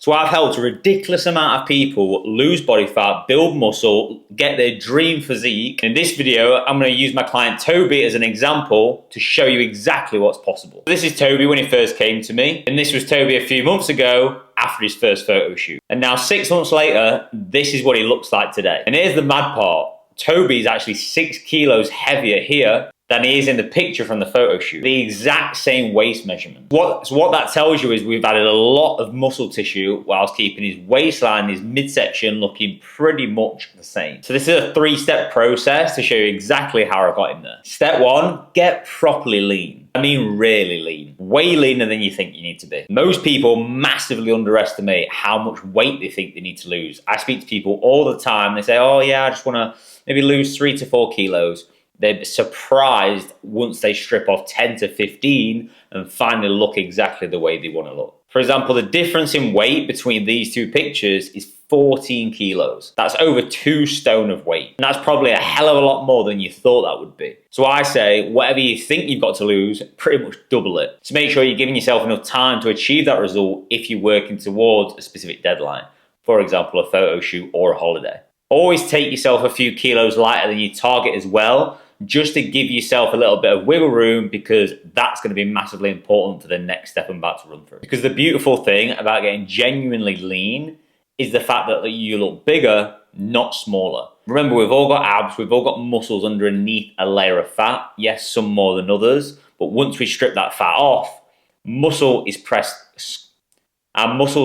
So I've helped a ridiculous amount of people lose body fat, build muscle, get their dream physique. In this video, I'm going to use my client Toby as an example to show you exactly what's possible. This is Toby when he first came to me, and this was Toby a few months ago after his first photo shoot. And now 6 months later, this is what he looks like today. And here's the mad part. Toby is actually 6 kilos heavier here than he is in the picture from the photo shoot. The exact same waist measurement. So what that tells you is we've added a lot of muscle tissue whilst keeping his waistline, his midsection looking pretty much the same. So this is a 3-step process to show you exactly how I got him there. Step 1, get properly lean. I mean really lean. Way leaner than you think you need to be. Most people massively underestimate how much weight they think they need to lose. I speak to people all the time. They say, oh yeah, I just want to maybe lose 3 to 4 kilos. They're surprised once they strip off 10 to 15 and finally look exactly the way they want to look. For example, the difference in weight between these two pictures is 14 kilos. That's over 2 stone of weight. And that's probably a hell of a lot more than you thought that would be. So I say, whatever you think you've got to lose, pretty much double it. So make sure you're giving yourself enough time to achieve that result if you're working towards a specific deadline. For example, a photo shoot or a holiday. Always take yourself a few kilos lighter than your target as well, just to give yourself a little bit of wiggle room, because that's going to be massively important for the next step I'm about to run through. Because the beautiful thing about getting genuinely lean is the fact that you look bigger, not smaller. Remember, we've all got abs, we've all got muscles underneath a layer of fat. Yes, some more than others, but once we strip that fat off, our muscles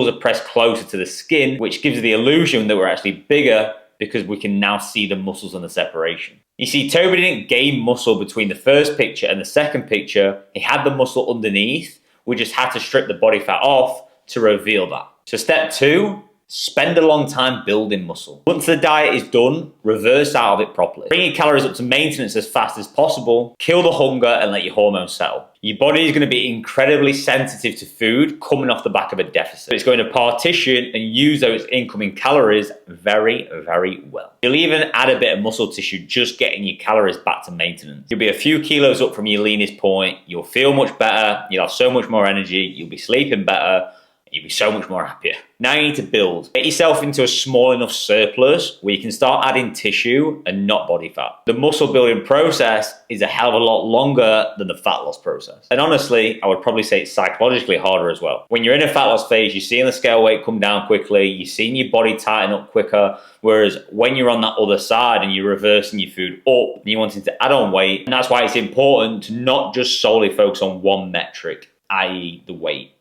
are pressed closer to the skin, which gives the illusion that we're actually bigger because we can now see the muscles and the separation. You see, Toby didn't gain muscle between the first picture and the second picture. He had the muscle underneath. We just had to strip the body fat off to reveal that. So step 2, spend a long time building muscle. Once the diet is done, reverse out of it properly. Bring your calories up to maintenance as fast as possible. Kill the hunger and let your hormones settle. Your body is going to be incredibly sensitive to food coming off the back of a deficit. It's going to partition and use those incoming calories very, very well. You'll even add a bit of muscle tissue just getting your calories back to maintenance. You'll be a few kilos up from your leanest point. You'll feel much better. You'll have so much more energy. You'll be sleeping better. You'll be so much more happier. Now you need to build. Get yourself into a small enough surplus where you can start adding tissue and not body fat. The muscle building process is a hell of a lot longer than the fat loss process. And honestly, I would probably say it's psychologically harder as well. When you're in a fat loss phase, you're seeing the scale weight come down quickly, you're seeing your body tighten up quicker, whereas when you're on that other side and you're reversing your food up and you're wanting to add on weight, and that's why it's important to not just solely focus on one metric, i.e. the weight.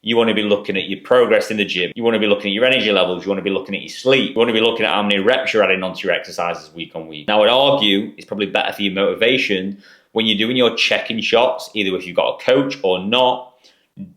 You want to be looking at your progress in the gym. You want to be looking at your energy levels. You want to be looking at your sleep. You want to be looking at how many reps you're adding onto your exercises week on week. Now, I'd argue it's probably better for your motivation when you're doing your check-in shots, either if you've got a coach or not,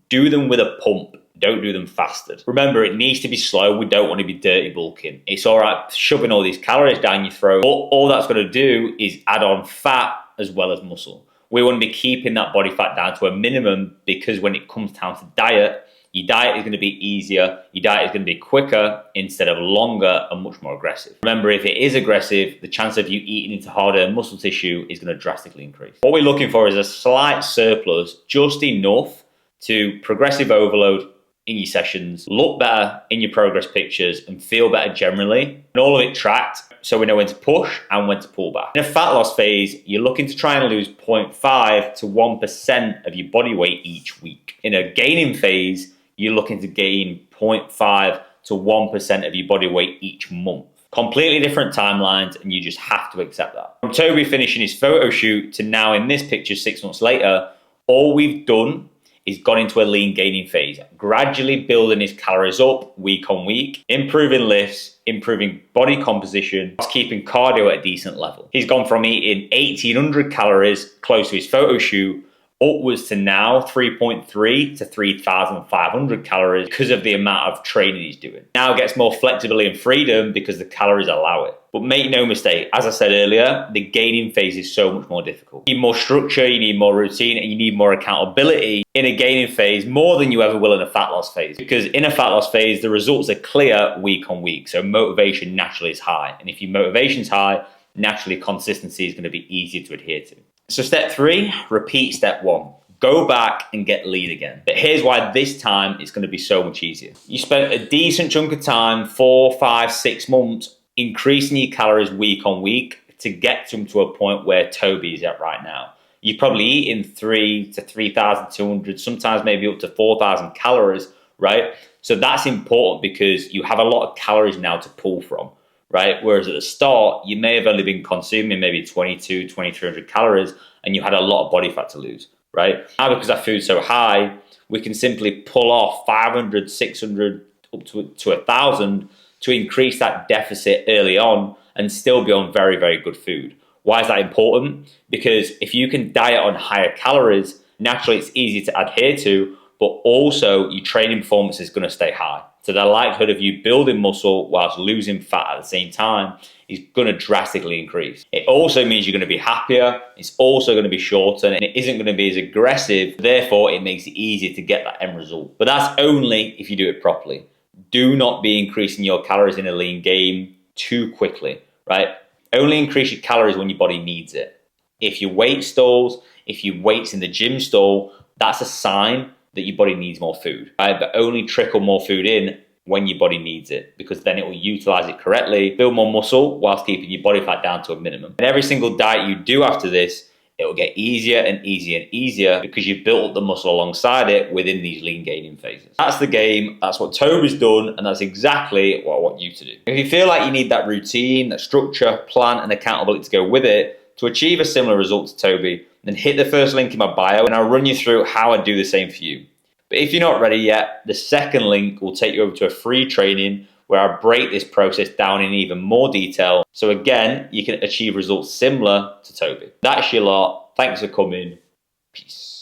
do them with a pump. Don't do them fasted. Remember, it needs to be slow. We don't want to be dirty bulking. It's all right shoving all these calories down your throat. All that's going to do is add on fat as well as muscle. We want to be keeping that body fat down to a minimum, because when it comes down to diet, your diet is going to be easier, your diet is going to be quicker instead of longer and much more aggressive. Remember, if it is aggressive, the chance of you eating into harder muscle tissue is going to drastically increase. What we're looking for is a slight surplus, just enough to progressive overload in your sessions, look better in your progress pictures, and feel better generally. And all of it tracked, so we know when to push and when to pull back. In a fat loss phase, you're looking to try and lose 0.5 to 1% of your body weight each week. In a gaining phase, you're looking to gain 0.5 to 1% of your body weight each month. Completely different timelines, and you just have to accept that. From Toby finishing his photo shoot to now in this picture 6 months later, all we've done is gone into a lean gaining phase, gradually building his calories up week on week, improving lifts, improving body composition, keeping cardio at a decent level. He's gone from eating 1,800 calories close to his photo shoot upwards to now 3.3 to 3,500 calories because of the amount of training he's doing. Now gets more flexibility and freedom because the calories allow it. But make no mistake, as I said earlier, the gaining phase is so much more difficult. You need more structure, you need more routine, and you need more accountability in a gaining phase more than you ever will in a fat loss phase. Because in a fat loss phase, the results are clear week on week. So motivation naturally is high. And if your motivation's high, naturally consistency is going to be easier to adhere to. So step 3, repeat step 1. go back and get lean again. But here's why this time it's going to be so much easier. You spent a decent chunk of time, 4, 5, 6 months, increasing your calories week on week to get them to a point where Toby is at right now. You're probably eating 3 to 3,200, sometimes maybe up to 4,000 calories, right? So that's important because you have a lot of calories now to pull from, right? Whereas at the start, you may have only been consuming maybe 2,200, 2,300 calories and you had a lot of body fat to lose, right? Now, because our food's so high, we can simply pull off 500, 600, up to 1,000 to increase that deficit early on and still be on very, very good food. Why is that important? Because if you can diet on higher calories, naturally it's easy to adhere to, but also your training performance is going to stay high. So the likelihood of you building muscle whilst losing fat at the same time is going to drastically increase. It also means you're going to be happier. It's also going to be shorter and it isn't going to be as aggressive. Therefore, it makes it easier to get that end result. But that's only if you do it properly. Do not be increasing your calories in a lean game too quickly, right? Only increase your calories when your body needs it. If your weight stalls, if your weight's in the gym stall, that's a sign that your body needs more food, right? But only trickle more food in when your body needs it, because then it will utilize it correctly, build more muscle whilst keeping your body fat down to a minimum. And every single diet you do after this, it will get easier and easier and easier because you've built up the muscle alongside it within these lean gaining phases. That's the game. That's what Toby's done. And that's exactly what I want you to do. If you feel like you need that routine, that structure, plan, and accountability to go with it to achieve a similar result to Toby, then hit the first link in my bio and I'll run you through how I do the same for you. But if you're not ready yet, the second link will take you over to a free training where I break this process down in even more detail. So again, you can achieve results similar to Toby. That's your lot. Thanks for coming. Peace.